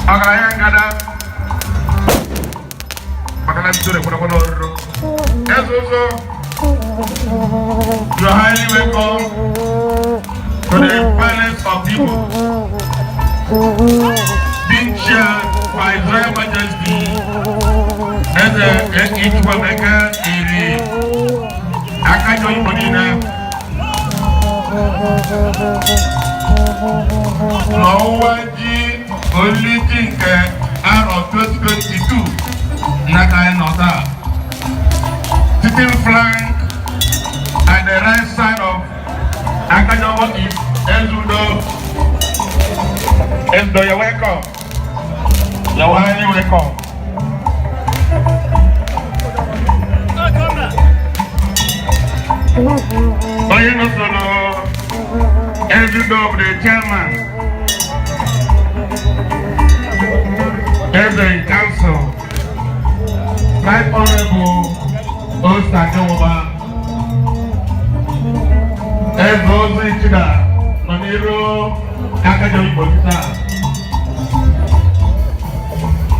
Agayangada. Makana bitore kuna oro. Ezeuzu. You are highly welcome to the palace of Igbo. Being chaired by His Royal Majesty Ichida iri akajo Igbo niile. N'ọnwa ji olili nke arọ 2022 n'aka anyị nọ taa. Sitting flank at the right side of Akajowo is Ezeuzu. Ezeuzu, you're welcome. You're highly welcome. Onye nọsoro Ezeuzu bụ the chairman, Eze Council, Right Honorable Osakewoba. Ezeuzu Ichida nọ n'iru Akajowo Igbo taa.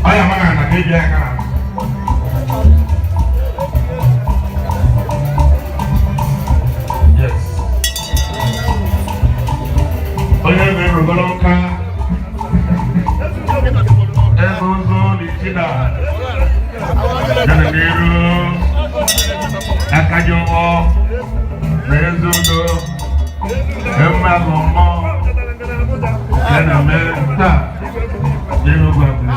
Ọ ya mara na ka eji aka. Yes. Onye na-erugoro nka Ezeuzu Ichida nọ n'iru Akajowo na Ezeuzu mmadụ mmụọ ya na mere taa n'Enugu Abụja.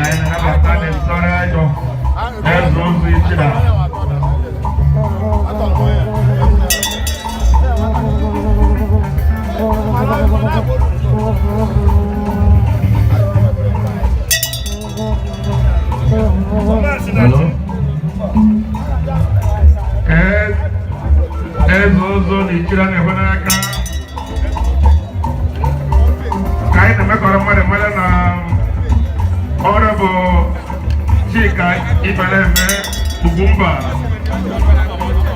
Anyị na-anabata ndị nsọrọ ajọ Ezeuzu Ichida. Hello? Ezeuzu Ichida na-ekwe n'aka ka anyị na-emekọrọ mmadụ na ọrụ bụ Chika Ibeleme Ugwumba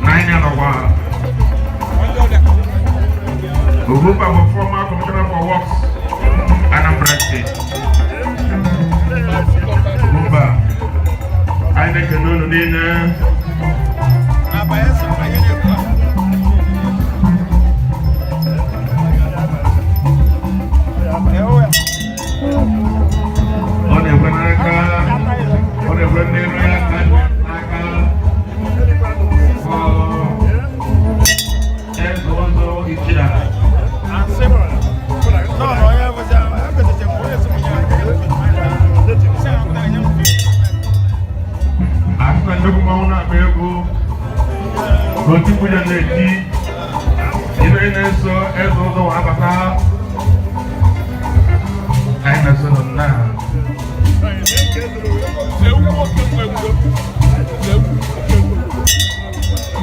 na anyị nọkwa. Ugwumba bụ former commissioner for works Anambra State. Ugwumba anyị na-ekene unu niile. Ọ na-ekwe n'aka, ọ na-ekwe n'iru ya aka Ezeuzu Ichida. Asịna nnukwu mmanwụ na-akpa egwu n'otu mgbụja na-eti ibe na-eso Ezeuzu abata. Anyị na-eso nọ na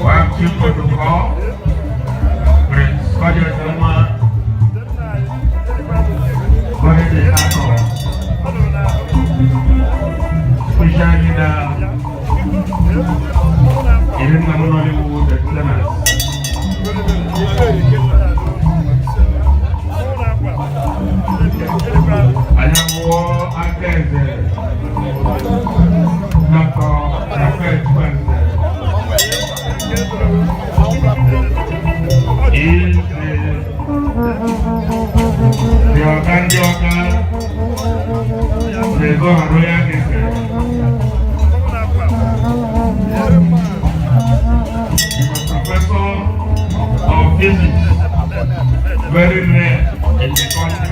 one chief protocol Prince Kajama Kọ́lẹ́dẹ̀ Akọ̀ special leader ìrìn náà múná ní wo tẹ̀sílẹ̀mẹ̀. Àyàwó akẹ́ẹ̀dẹ̀ Dr. Raphael Pẹ̀sẹ̀. The Ọ̀gá Lego Royal Gate. He was professor of physics, very rare in the country.